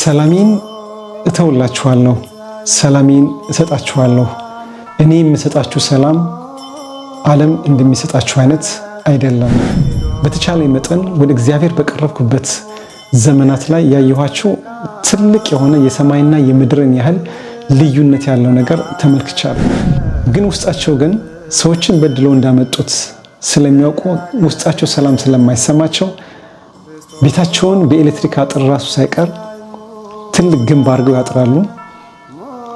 ሰላሜን እተውላችኋለሁ፣ ሰላሜን እሰጣችኋለሁ። እኔ የምሰጣችሁ ሰላም ዓለም እንደሚሰጣችሁ አይነት አይደለም። በተቻለ መጠን ወደ እግዚአብሔር በቀረብኩበት ዘመናት ላይ ያየኋቸው ትልቅ የሆነ የሰማይና የምድርን ያህል ልዩነት ያለው ነገር ተመልክቻለሁ። ግን ውስጣቸው ግን ሰዎችን በድለው እንዳመጡት ስለሚያውቁ ውስጣቸው ሰላም ስለማይሰማቸው ቤታቸውን በኤሌክትሪክ አጥር ራሱ ሳይቀር ትልቅ ግንብ አድርገው ያጥራሉ።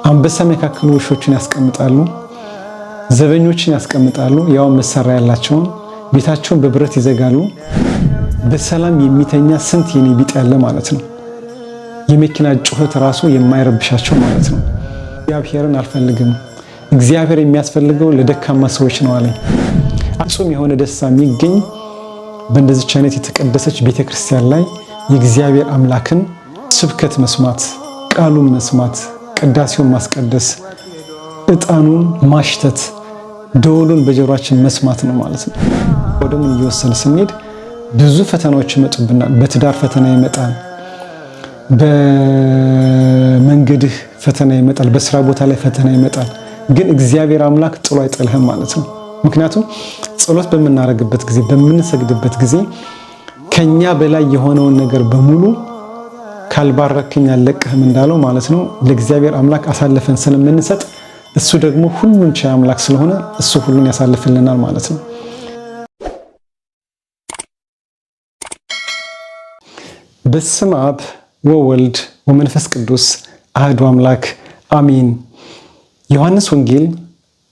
አንበሳ መካከል ውሾችን ያስቀምጣሉ፣ ዘበኞችን ያስቀምጣሉ። ያው መሳሪያ ያላቸውን ቤታቸውን በብረት ይዘጋሉ። በሰላም የሚተኛ ስንት የኔ ቢጥ ያለ ማለት ነው። የመኪና ጩኸት ራሱ የማይረብሻቸው ማለት ነው። እግዚአብሔርን አልፈልግም፣ እግዚአብሔር የሚያስፈልገው ለደካማ ሰዎች ነው አለኝ። ፍጹም የሆነ ደስታ የሚገኝ በእንደዚች አይነት የተቀደሰች ቤተክርስቲያን ላይ የእግዚአብሔር አምላክን ስብከት መስማት፣ ቃሉን መስማት፣ ቅዳሴውን ማስቀደስ፣ ዕጣኑን ማሽተት፣ ደወሉን በጆሮአችን መስማት ነው ማለት ነው። ወደሙ እየወሰነ ስንሄድ ብዙ ፈተናዎች ይመጡብናል። በትዳር ፈተና ይመጣል፣ በመንገድህ ፈተና ይመጣል፣ በስራ ቦታ ላይ ፈተና ይመጣል። ግን እግዚአብሔር አምላክ ጥሎ አይጥልህም ማለት ነው። ምክንያቱም ጸሎት በምናደርግበት ጊዜ፣ በምንሰግድበት ጊዜ ከኛ በላይ የሆነውን ነገር በሙሉ ካልባረክኝ አልለቅህም እንዳለው ማለት ነው ለእግዚአብሔር አምላክ አሳልፈን ስለምንሰጥ እሱ ደግሞ ሁሉን ቻይ አምላክ ስለሆነ እሱ ሁሉን ያሳልፍልናል ማለት ነው። በስመ አብ ወወልድ ወመንፈስ ቅዱስ አህዱ አምላክ አሚን። ዮሐንስ ወንጌል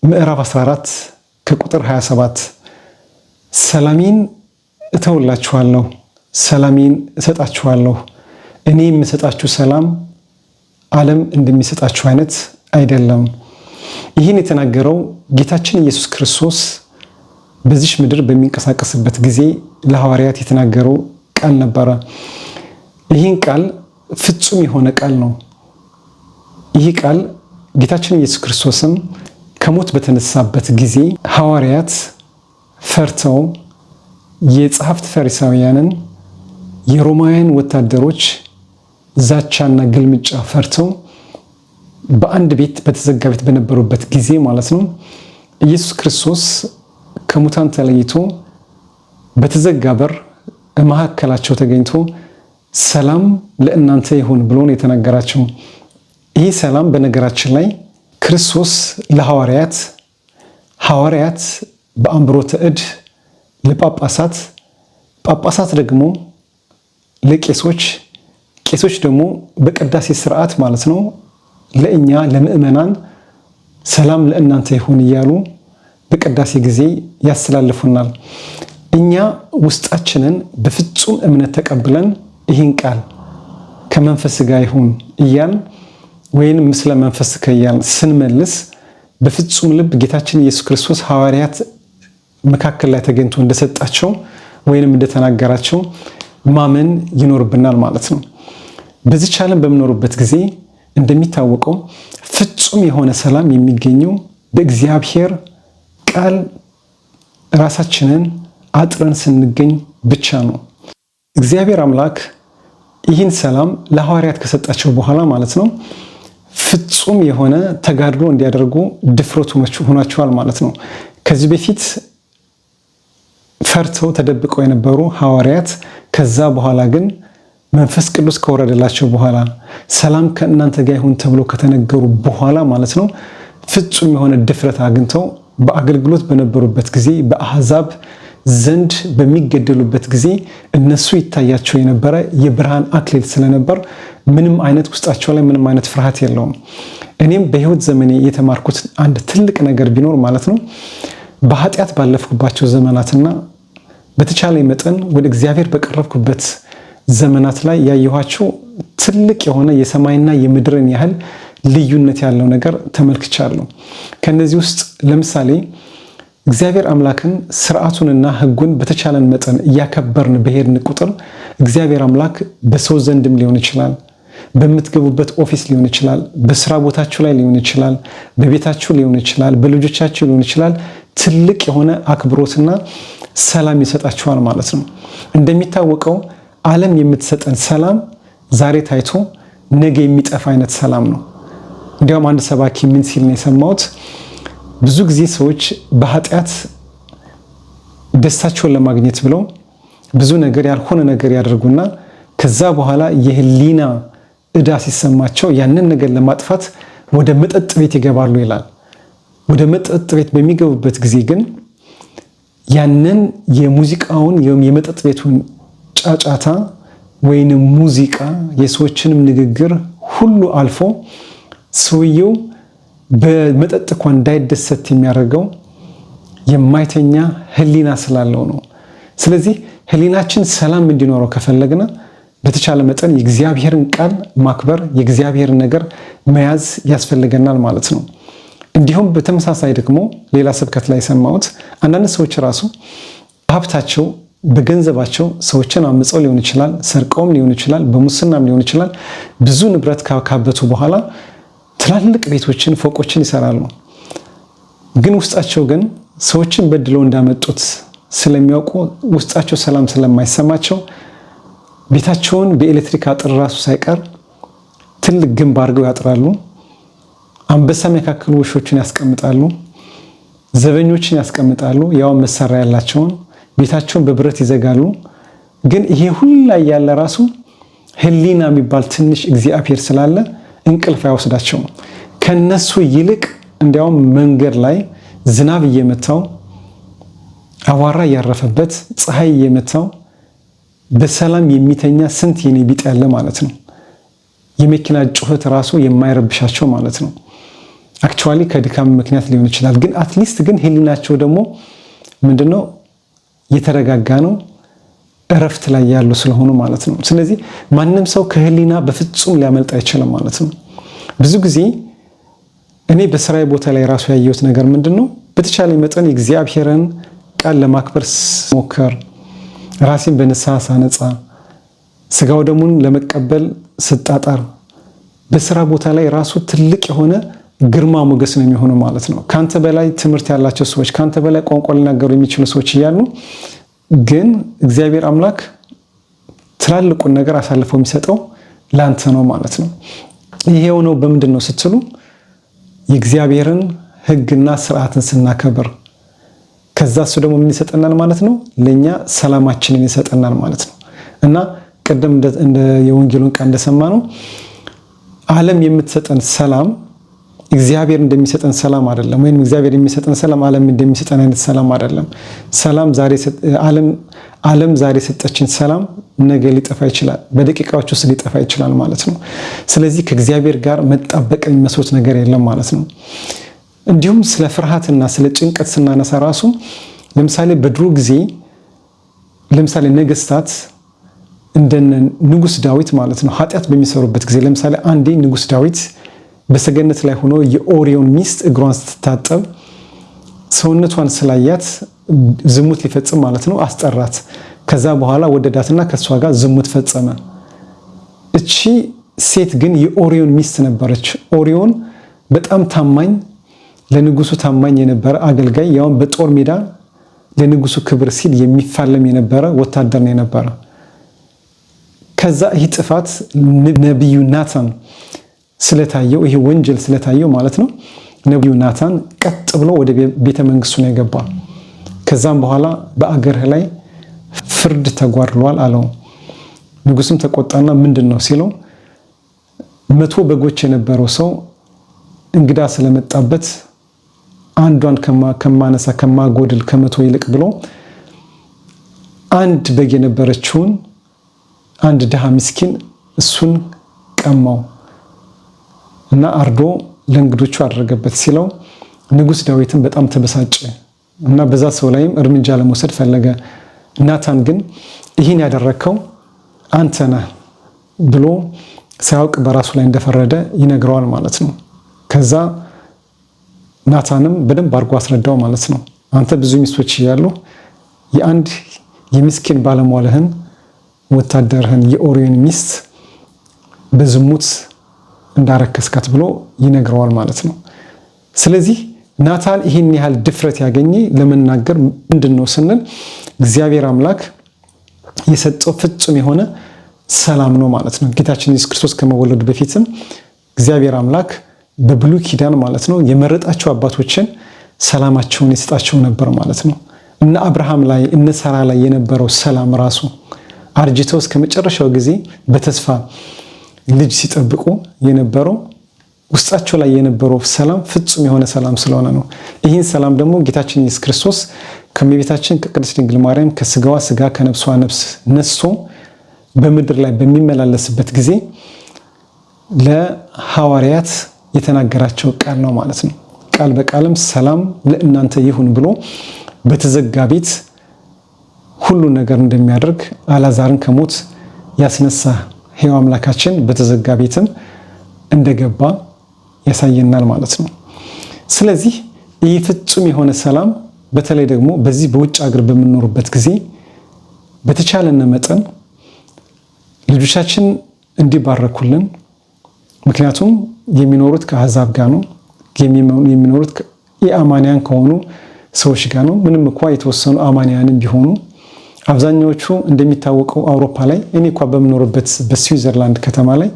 ምዕራፍ 14 ከቁጥር 27 ሰላሜን እተውላችኋለሁ፣ ሰላሜን እሰጣችኋለሁ። እኔ የምሰጣችሁ ሰላም ዓለም እንደሚሰጣችሁ አይነት አይደለም። ይህን የተናገረው ጌታችን ኢየሱስ ክርስቶስ በዚህ ምድር በሚንቀሳቀስበት ጊዜ ለሐዋርያት የተናገረው ቃል ነበረ። ይህን ቃል ፍጹም የሆነ ቃል ነው። ይህ ቃል ጌታችን ኢየሱስ ክርስቶስም ከሞት በተነሳበት ጊዜ ሐዋርያት ፈርተው የጸሐፍት ፈሪሳውያንን የሮማውያን ወታደሮች ዛቻና ግልምጫ ፈርተው በአንድ ቤት በተዘጋ ቤት በነበሩበት ጊዜ ማለት ነው ኢየሱስ ክርስቶስ ከሙታን ተለይቶ በተዘጋ በር በመካከላቸው ተገኝቶ ሰላም ለእናንተ ይሁን ብሎ ነው የተናገራቸው። ይህ ሰላም በነገራችን ላይ ክርስቶስ ለሐዋርያት፣ ሐዋርያት በአንብሮተ እድ ለጳጳሳት፣ ጳጳሳት ደግሞ ለቄሶች፣ ቄሶች ደግሞ በቅዳሴ ስርዓት ማለት ነው ለእኛ ለምእመናን ሰላም ለእናንተ ይሁን እያሉ በቅዳሴ ጊዜ ያስተላልፉናል። እኛ ውስጣችንን በፍጹም እምነት ተቀብለን ይህን ቃል ከመንፈስ ጋር ይሁን እያል ወይም ምስለ መንፈስ ከያል ስንመልስ በፍጹም ልብ ጌታችን ኢየሱስ ክርስቶስ ሐዋርያት መካከል ላይ ተገኝቶ እንደሰጣቸው ወይንም እንደተናገራቸው ማመን ይኖርብናል ማለት ነው። በዚህ ዓለም በምኖርበት ጊዜ እንደሚታወቀው ፍጹም የሆነ ሰላም የሚገኘው በእግዚአብሔር ቃል ራሳችንን አጥረን ስንገኝ ብቻ ነው። እግዚአብሔር አምላክ ይህን ሰላም ለሐዋርያት ከሰጣቸው በኋላ ማለት ነው ፍጹም የሆነ ተጋድሎ እንዲያደርጉ ድፍረት ሆኗቸዋል ማለት ነው። ከዚህ በፊት ፈርተው ተደብቀው የነበሩ ሐዋርያት ከዛ በኋላ ግን መንፈስ ቅዱስ ከወረደላቸው በኋላ ሰላም ከእናንተ ጋር ይሁን ተብሎ ከተነገሩ በኋላ ማለት ነው ፍጹም የሆነ ድፍረት አግኝተው በአገልግሎት በነበሩበት ጊዜ በአሕዛብ ዘንድ በሚገደሉበት ጊዜ እነሱ ይታያቸው የነበረ የብርሃን አክሊል ስለነበር ምንም አይነት ውስጣቸው ላይ ምንም አይነት ፍርሃት የለውም። እኔም በሕይወት ዘመኔ የተማርኩት አንድ ትልቅ ነገር ቢኖር ማለት ነው በኃጢአት ባለፍኩባቸው ዘመናትና በተቻለ መጠን ወደ እግዚአብሔር በቀረብኩበት ዘመናት ላይ ያየኋቸው ትልቅ የሆነ የሰማይና የምድርን ያህል ልዩነት ያለው ነገር ተመልክቻለሁ። ከነዚህ ውስጥ ለምሳሌ እግዚአብሔር አምላክን ስርዓቱንና ሕጉን በተቻለን መጠን እያከበርን በሄድን ቁጥር እግዚአብሔር አምላክ በሰው ዘንድም ሊሆን ይችላል፣ በምትገቡበት ኦፊስ ሊሆን ይችላል፣ በስራ ቦታችሁ ላይ ሊሆን ይችላል፣ በቤታችሁ ሊሆን ይችላል፣ በልጆቻችሁ ሊሆን ይችላል፣ ትልቅ የሆነ አክብሮትና ሰላም ይሰጣችኋል ማለት ነው። እንደሚታወቀው ዓለም የምትሰጠን ሰላም ዛሬ ታይቶ ነገ የሚጠፋ አይነት ሰላም ነው። እንዲያውም አንድ ሰባኪ ምን ሲል ነው የሰማሁት? ብዙ ጊዜ ሰዎች በኃጢአት ደስታቸውን ለማግኘት ብለው ብዙ ነገር ያልሆነ ነገር ያደርጉና ከዛ በኋላ የህሊና ዕዳ ሲሰማቸው ያንን ነገር ለማጥፋት ወደ መጠጥ ቤት ይገባሉ ይላል። ወደ መጠጥ ቤት በሚገቡበት ጊዜ ግን ያንን የሙዚቃውን የመጠጥ ቤቱን ጫጫታ ወይንም ሙዚቃ የሰዎችንም ንግግር ሁሉ አልፎ ሰውየው በመጠጥ እንኳን እንዳይደሰት የሚያደርገው የማይተኛ ህሊና ስላለው ነው። ስለዚህ ህሊናችን ሰላም እንዲኖረው ከፈለግን በተቻለ መጠን የእግዚአብሔርን ቃል ማክበር፣ የእግዚአብሔርን ነገር መያዝ ያስፈልገናል ማለት ነው። እንዲሁም በተመሳሳይ ደግሞ ሌላ ስብከት ላይ ሰማሁት። አንዳንድ ሰዎች ራሱ ሀብታቸው በገንዘባቸው ሰዎችን አምፀው ሊሆን ይችላል፣ ሰርቀውም ሊሆን ይችላል፣ በሙስናም ሊሆን ይችላል። ብዙ ንብረት ካካበቱ በኋላ ትላልቅ ቤቶችን፣ ፎቆችን ይሰራሉ። ግን ውስጣቸው ግን ሰዎችን በድለው እንዳመጡት ስለሚያውቁ ውስጣቸው ሰላም ስለማይሰማቸው ቤታቸውን በኤሌክትሪክ አጥር ራሱ ሳይቀር ትልቅ ግንብ አድርገው ያጥራሉ። አንበሳ የሚያካክሉ ውሾችን ያስቀምጣሉ፣ ዘበኞችን ያስቀምጣሉ፣ ያው መሳሪያ ያላቸውን ቤታቸውን በብረት ይዘጋሉ። ግን ይሄ ሁላ ያለ ራሱ ህሊና የሚባል ትንሽ እግዚአብሔር ስላለ እንቅልፍ አይወስዳቸውም። ከነሱ ይልቅ እንዲያውም መንገድ ላይ ዝናብ እየመታው አዋራ እያረፈበት ፀሐይ እየመታው በሰላም የሚተኛ ስንት የኔ ቢጤ ያለ ማለት ነው። የመኪና ጩኸት ራሱ የማይረብሻቸው ማለት ነው። አክቹዋሊ ከድካም ምክንያት ሊሆን ይችላል። ግን አትሊስት ግን ህሊናቸው ደግሞ ምንድነው የተረጋጋ ነው፣ እረፍት ላይ ያሉ ስለሆኑ ማለት ነው። ስለዚህ ማንም ሰው ከህሊና በፍጹም ሊያመልጥ አይችልም ማለት ነው። ብዙ ጊዜ እኔ በስራዬ ቦታ ላይ ራሱ ያየሁት ነገር ምንድነው? በተቻለ መጠን የእግዚአብሔርን ቃል ለማክበር ሞከር፣ ራሴን በንስሐ ሳነጻ፣ ስጋው ደሙን ለመቀበል ስጣጣር በስራ ቦታ ላይ ራሱ ትልቅ የሆነ ግርማ ሞገስ ነው የሚሆነው ማለት ነው። ካንተ በላይ ትምህርት ያላቸው ሰዎች፣ ካንተ በላይ ቋንቋ ሊናገሩ የሚችሉ ሰዎች እያሉ ግን እግዚአብሔር አምላክ ትላልቁን ነገር አሳልፎ የሚሰጠው ላንተ ነው ማለት ነው። ይሄው ነው በምንድን ነው ስትሉ የእግዚአብሔርን ሕግና ስርዓትን ስናከብር፣ ከዛ እሱ ደግሞ ምን ይሰጠናል ማለት ነው? ለኛ ሰላማችንን ይሰጠናል ማለት ነው። እና ቀደም እንደ የወንጌሉን ቃል እንደሰማ ነው ዓለም የምትሰጠን ሰላም እግዚአብሔር እንደሚሰጠን ሰላም አይደለም። ወይም እግዚአብሔር የሚሰጠን ሰላም ዓለም እንደሚሰጠን አይነት ሰላም አይደለም። ሰላም ዓለም ዛሬ ሰጠችን ሰላም ነገ ሊጠፋ ይችላል፣ በደቂቃዎች ውስጥ ሊጠፋ ይችላል ማለት ነው። ስለዚህ ከእግዚአብሔር ጋር መጣበቅ የሚመስሉት ነገር የለም ማለት ነው። እንዲሁም ስለ ፍርሃትና ስለ ጭንቀት ስናነሳ ራሱ ለምሳሌ በድሮ ጊዜ ለምሳሌ ነገስታት እንደነ ንጉስ ዳዊት ማለት ነው ኃጢአት በሚሰሩበት ጊዜ ለምሳሌ አንዴ ንጉስ ዳዊት በሰገነት ላይ ሆኖ የኦሪዮን ሚስት እግሯን ስትታጠብ ሰውነቷን ስላያት ዝሙት ሊፈጽም ማለት ነው አስጠራት። ከዛ በኋላ ወደዳትና ከሷ ጋር ዝሙት ፈጸመ። እቺ ሴት ግን የኦሪዮን ሚስት ነበረች። ኦሪዮን በጣም ታማኝ፣ ለንጉሱ ታማኝ የነበረ አገልጋይ፣ ያውን በጦር ሜዳ ለንጉሱ ክብር ሲል የሚፋለም የነበረ ወታደር ነው የነበረ። ከዛ ይህ ጥፋት ነቢዩ ናታን ስለታየው፣ ይሄ ወንጀል ስለታየው ማለት ነው ነቢዩ ናታን ቀጥ ብሎ ወደ ቤተ መንግስቱ ነው የገባው። ከዛም በኋላ በአገርህ ላይ ፍርድ ተጓድሏል አለው። ንጉስም ተቆጣና ምንድነው ሲለው 100 በጎች የነበረው ሰው እንግዳ ስለመጣበት አንዷን ከማነሳ ከማጎድል ከ100 ይልቅ ብሎ አንድ በግ የነበረችውን አንድ ድሃ ምስኪን እሱን ቀማው እና አርዶ ለእንግዶቹ አደረገበት ሲለው ንጉስ ዳዊትን በጣም ተበሳጨ እና በዛ ሰው ላይም እርምጃ ለመውሰድ ፈለገ። ናታን ግን ይህን ያደረከው አንተ ነህ ብሎ ሳያውቅ በራሱ ላይ እንደፈረደ ይነግረዋል ማለት ነው። ከዛ ናታንም በደንብ አድርጎ አስረዳው ማለት ነው። አንተ ብዙ ሚስቶች እያሉ የአንድ የምስኪን ባለሟልህን ወታደርህን የኦሪዮን ሚስት በዝሙት እንዳረከስካት ብሎ ይነግረዋል ማለት ነው። ስለዚህ ናታን ይህን ያህል ድፍረት ያገኘ ለመናገር ምንድነው ስንል እግዚአብሔር አምላክ የሰጠው ፍጹም የሆነ ሰላም ነው ማለት ነው። ጌታችን ኢየሱስ ክርስቶስ ከመወለዱ በፊትም እግዚአብሔር አምላክ በብሉይ ኪዳን ማለት ነው የመረጣቸው አባቶችን ሰላማቸውን ይሰጣቸው ነበር ማለት ነው። እነ አብርሃም ላይ እነ ሳራ ላይ የነበረው ሰላም ራሱ አርጅተው እስከ መጨረሻው ጊዜ በተስፋ ልጅ ሲጠብቁ የነበረው ውስጣቸው ላይ የነበረው ሰላም ፍጹም የሆነ ሰላም ስለሆነ ነው። ይህን ሰላም ደግሞ ጌታችን ኢየሱስ ክርስቶስ ከእመቤታችን ከቅድስት ድንግል ማርያም ከስጋዋ ስጋ ከነፍሷ ነፍስ ነስቶ በምድር ላይ በሚመላለስበት ጊዜ ለሐዋርያት የተናገራቸው ቃል ነው ማለት ነው። ቃል በቃልም ሰላም ለእናንተ ይሁን ብሎ በተዘጋ ቤት ሁሉ ነገር እንደሚያደርግ አልዓዛርን ከሞት ያስነሳ ሕያው አምላካችን በተዘጋ ቤትም እንደገባ ያሳየናል ማለት ነው። ስለዚህ ይህ ፍጹም የሆነ ሰላም በተለይ ደግሞ በዚህ በውጭ ሀገር በምንኖርበት ጊዜ በተቻለን መጠን ልጆቻችን እንዲባረኩልን፣ ምክንያቱም የሚኖሩት ከአሕዛብ ጋር ነው፣ የሚኖሩት የአማንያን ከሆኑ ሰዎች ጋር ነው። ምንም እንኳ የተወሰኑ አማንያንም ቢሆኑ አብዛኛዎቹ እንደሚታወቀው አውሮፓ ላይ እኔ እንኳ በምኖርበት በስዊዘርላንድ ከተማ ላይ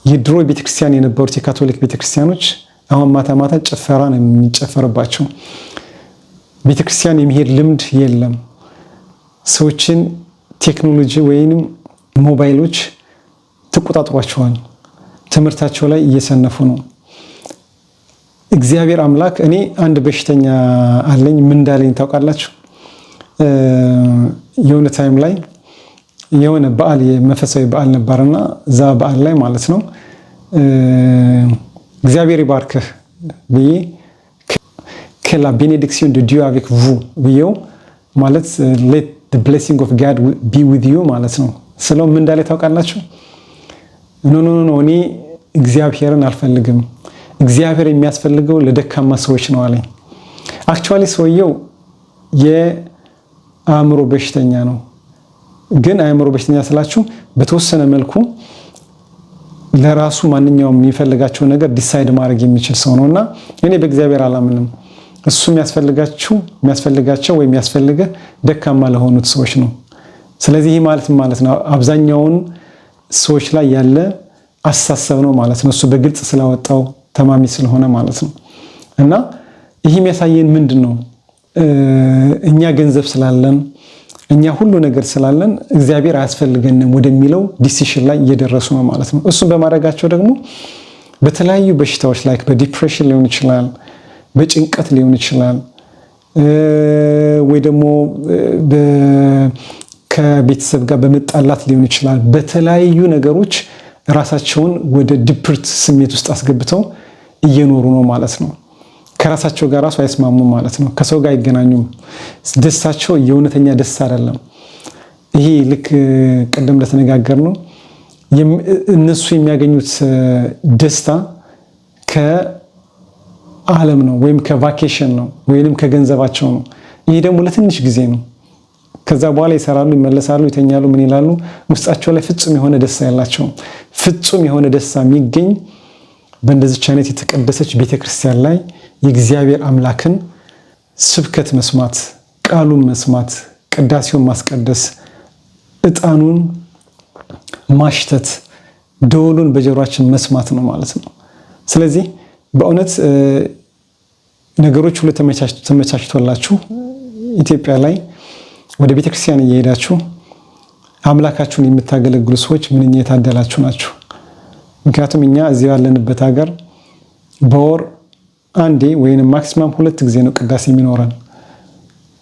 የድሮ ቤተክርስቲያን የነበሩት የካቶሊክ ቤተክርስቲያኖች አሁን ማታ ማታ ጭፈራ ነው የሚጨፈርባቸው። ቤተክርስቲያን የሚሄድ ልምድ የለም። ሰዎችን ቴክኖሎጂ ወይንም ሞባይሎች ተቆጣጥሯቸዋል። ትምህርታቸው ላይ እየሰነፉ ነው። እግዚአብሔር አምላክ እኔ አንድ በሽተኛ አለኝ። ምን እንዳለኝ ታውቃላችሁ? የሆነ ታይም ላይ የሆነ በዓል የመንፈሳዊ በዓል ነበርና እዛ በዓል ላይ ማለት ነው እግዚአብሔር ይባርክህ ብዬ ከላ ቤኔዲክሲዮን ደ ዲዩ አቬክ ቩ ብዬው ማለት ሌት ዘ ብሌሲንግ ኦፍ ጋድ ቢ ዊዝ ዩ ማለት ነው ስለው ምን እንዳለ ታውቃላችሁ? ኖ እኔ እግዚአብሔርን አልፈልግም፣ እግዚአብሔር የሚያስፈልገው ለደካማ ሰዎች ነው አለኝ። አክቹዋሊ ሰውየው የአእምሮ በሽተኛ ነው። ግን አእምሮ በሽተኛ ስላችሁ በተወሰነ መልኩ ለራሱ ማንኛውም የሚፈልጋቸው ነገር ዲሳይድ ማድረግ የሚችል ሰው ነውና እኔ በእግዚአብሔር አላምንም። እሱ የሚያስፈልጋቸው ወይም የሚያስፈልገ ደካማ ለሆኑት ሰዎች ነው። ስለዚህ ይህ ማለት ነው አብዛኛውን ሰዎች ላይ ያለ አስተሳሰብ ነው ማለት ነው። እሱ በግልጽ ስላወጣው ተማሚ ስለሆነ ማለት ነው። እና ይህ የሚያሳየን ምንድን ነው? እኛ ገንዘብ ስላለን እኛ ሁሉ ነገር ስላለን እግዚአብሔር አያስፈልገንም ወደሚለው ዲሲሽን ላይ እየደረሱ ነው ማለት ነው። እሱን በማድረጋቸው ደግሞ በተለያዩ በሽታዎች ላይ በዲፕሬሽን ሊሆን ይችላል፣ በጭንቀት ሊሆን ይችላል፣ ወይ ደግሞ ከቤተሰብ ጋር በመጣላት ሊሆን ይችላል። በተለያዩ ነገሮች ራሳቸውን ወደ ድብርት ስሜት ውስጥ አስገብተው እየኖሩ ነው ማለት ነው። ከራሳቸው ጋር ራሱ አይስማሙም ማለት ነው። ከሰው ጋር አይገናኙም። ደስታቸው የእውነተኛ ደስታ አይደለም። ይሄ ልክ ቀደም እንደተነጋገር ነው እነሱ የሚያገኙት ደስታ ከዓለም ነው ወይም ከቫኬሽን ነው ወይንም ከገንዘባቸው ነው። ይሄ ደግሞ ለትንሽ ጊዜ ነው። ከዛ በኋላ ይሰራሉ፣ ይመለሳሉ፣ ይተኛሉ፣ ምን ይላሉ። ውስጣቸው ላይ ፍጹም የሆነ ደስታ ያላቸው። ፍጹም የሆነ ደስታ የሚገኝ በእንደዚች አይነት የተቀደሰች ቤተክርስቲያን ላይ የእግዚአብሔር አምላክን ስብከት መስማት፣ ቃሉን መስማት፣ ቅዳሴውን ማስቀደስ፣ ዕጣኑን ማሽተት፣ ደወሉን በጆሮአችን መስማት ነው ማለት ነው። ስለዚህ በእውነት ነገሮች ሁሉ ተመቻችቶላችሁ ኢትዮጵያ ላይ ወደ ቤተክርስቲያን እየሄዳችሁ አምላካችሁን የምታገለግሉ ሰዎች ምንኛ የታደላችሁ ናችሁ። ምክንያቱም እኛ እዚህ ያለንበት ሀገር በወር አንዴ ወይንም ማክሲማም 2 ጊዜ ነው ቅዳሴ የሚኖረን።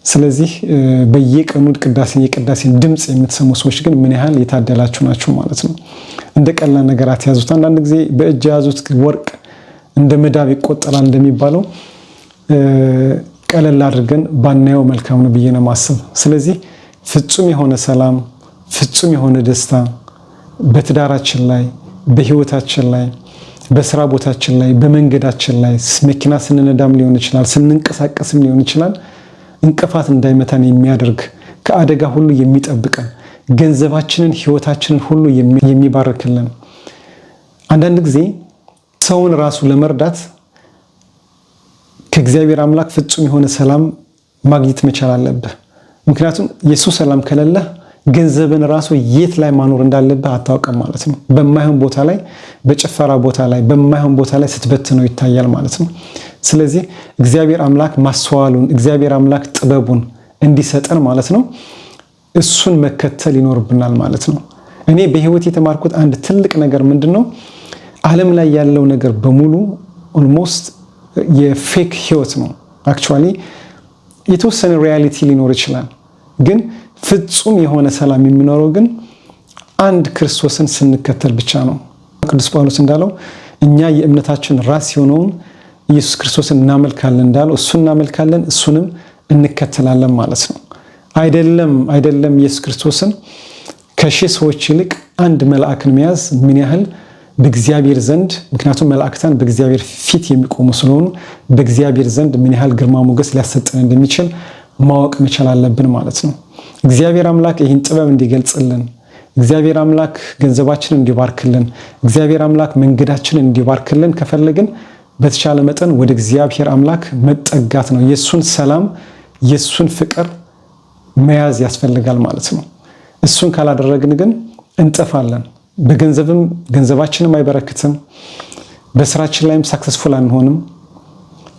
ስለዚህ በየቀኑ የቅዳሴን ድምፅ የምትሰሙ ሰዎች ግን ምን ያህል የታደላችሁ ናችሁ ማለት ነው። እንደ ቀላል ነገር አትያዙት። አንዳንድ ጊዜ በእጅ የያዙት ወርቅ እንደ መዳብ ይቆጠራል እንደሚባለው ቀለል አድርገን ባናየው መልካም ነው ብዬ ነው ማስብ። ስለዚህ ፍጹም የሆነ ሰላም፣ ፍጹም የሆነ ደስታ በትዳራችን ላይ፣ በህይወታችን ላይ፣ በስራ ቦታችን ላይ፣ በመንገዳችን ላይ መኪና ስንነዳም ሊሆን ይችላል፣ ስንንቀሳቀስም ሊሆን ይችላል እንቅፋት እንዳይመታን የሚያደርግ ከአደጋ ሁሉ የሚጠብቀን ገንዘባችንን፣ ህይወታችንን ሁሉ የሚባርክልን። አንዳንድ ጊዜ ሰውን ራሱ ለመርዳት ከእግዚአብሔር አምላክ ፍጹም የሆነ ሰላም ማግኘት መቻል አለብህ። ምክንያቱም የሱ ሰላም ከሌለህ ገንዘብን ራሱ የት ላይ ማኖር እንዳለብህ አታውቅም ማለት ነው። በማይሆን ቦታ ላይ፣ በጭፈራ ቦታ ላይ፣ በማይሆን ቦታ ላይ ስትበትነው ይታያል ማለት ነው። ስለዚህ እግዚአብሔር አምላክ ማስተዋሉን፣ እግዚአብሔር አምላክ ጥበቡን እንዲሰጠን ማለት ነው እሱን መከተል ይኖርብናል ማለት ነው። እኔ በህይወት የተማርኩት አንድ ትልቅ ነገር ምንድነው? ዓለም ላይ ያለው ነገር በሙሉ ኦልሞስት የፌክ ህይወት ነው። አክቹዋሊ የተወሰነ ሪያሊቲ ሊኖር ይችላል፣ ግን ፍጹም የሆነ ሰላም የሚኖረው ግን አንድ ክርስቶስን ስንከተል ብቻ ነው። ቅዱስ ጳውሎስ እንዳለው እኛ የእምነታችን ራስ የሆነውን ኢየሱስ ክርስቶስን እናመልካለን እንዳለው እሱን እናመልካለን፣ እሱንም እንከተላለን ማለት ነው። አይደለም ኢየሱስ ክርስቶስን ከሺህ ሰዎች ይልቅ አንድ መልአክን መያዝ ምን ያህል በእግዚአብሔር ዘንድ፣ ምክንያቱም መላእክታን በእግዚአብሔር ፊት የሚቆሙ ስለሆኑ በእግዚአብሔር ዘንድ ምን ያህል ግርማ ሞገስ ሊያሰጠን እንደሚችል ማወቅ መቻል አለብን ማለት ነው። እግዚአብሔር አምላክ ይህን ጥበብ እንዲገልጽልን፣ እግዚአብሔር አምላክ ገንዘባችንን እንዲባርክልን፣ እግዚአብሔር አምላክ መንገዳችንን እንዲባርክልን ከፈለግን በተቻለ መጠን ወደ እግዚአብሔር አምላክ መጠጋት ነው። የሱን ሰላም የሱን ፍቅር መያዝ ያስፈልጋል ማለት ነው። እሱን ካላደረግን ግን እንጠፋለን። ገንዘባችንም አይበረክትም፣ በስራችን ላይም ሳክሰስፉል አንሆንም።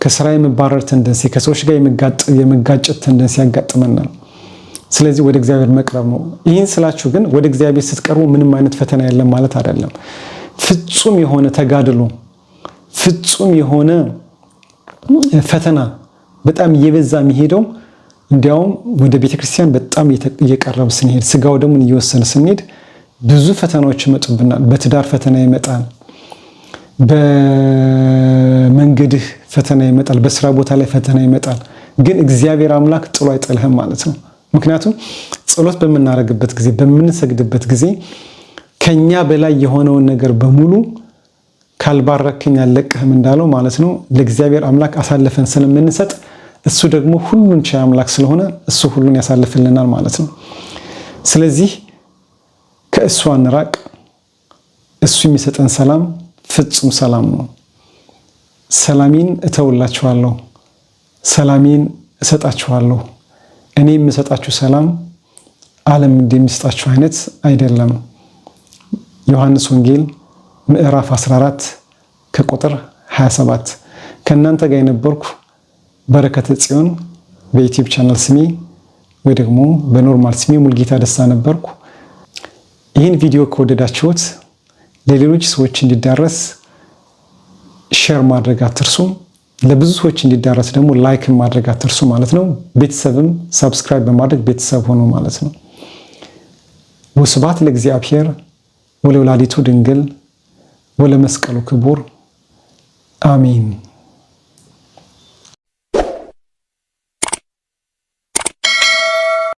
ከስራ የመባረር ተንደንሲ፣ ከሰዎች ጋር የመጋጨት ተንደንሲ ያጋጥመናል። ስለዚህ ወደ እግዚአብሔር መቅረብ ነው። ይህን ስላችሁ ግን ወደ እግዚአብሔር ስትቀርቡ ምንም አይነት ፈተና የለም ማለት አይደለም። ፍጹም የሆነ ተጋድሎ፣ ፍጹም የሆነ ፈተና በጣም እየበዛ የሚሄደው እንዲያውም ወደ ቤተክርስቲያን በጣም እየቀረብ ስንሄድ፣ ስጋው ደግሞ እየወሰነ ስንሄድ ብዙ ፈተናዎች ይመጡብናል። በትዳር ፈተና ይመጣል፣ በመንገድህ ፈተና ይመጣል፣ በስራ ቦታ ላይ ፈተና ይመጣል። ግን እግዚአብሔር አምላክ ጥሎ አይጥልህም ማለት ነው። ምክንያቱም ጸሎት በምናደርግበት ጊዜ፣ በምንሰግድበት ጊዜ ከኛ በላይ የሆነውን ነገር በሙሉ ካልባረከኝ አልለቅህም እንዳለው ማለት ነው ለእግዚአብሔር አምላክ አሳልፈን ስለምንሰጥ እሱ ደግሞ ሁሉን ቻይ አምላክ ስለሆነ እሱ ሁሉን ያሳልፍልናል ማለት ነው። ስለዚህ ከእሱ አንራቅ። እሱ የሚሰጠን ሰላም ፍጹም ሰላም ነው። ሰላሜን እተውላችኋለሁ፣ ሰላሜን እሰጣችኋለሁ። እኔ የምሰጣችሁ ሰላም ዓለም እንደሚሰጣችሁ አይነት አይደለም። ዮሐንስ ወንጌል ምዕራፍ 14 ከቁጥር 27። ከእናንተ ጋር የነበርኩ በረከተ ጽዮን በዩቲዩብ ቻናል ስሜ ወይ ደግሞ በኖርማል ስሜ ሙልጌታ ደስታ ነበርኩ። ይህን ቪዲዮ ከወደዳችሁት ለሌሎች ሰዎች እንዲዳረስ ሼር ማድረግ አትርሱ። ለብዙ ሰዎች እንዲዳረስ ደግሞ ላይክ ማድረግ አትርሱ ማለት ነው። ቤተሰብም ሰብስክራይብ በማድረግ ቤተሰብ ሆኖ ማለት ነው። ወስብሐት ለእግዚአብሔር ወለወላዲቱ ድንግል ወለመስቀሉ ክቡር አሜን።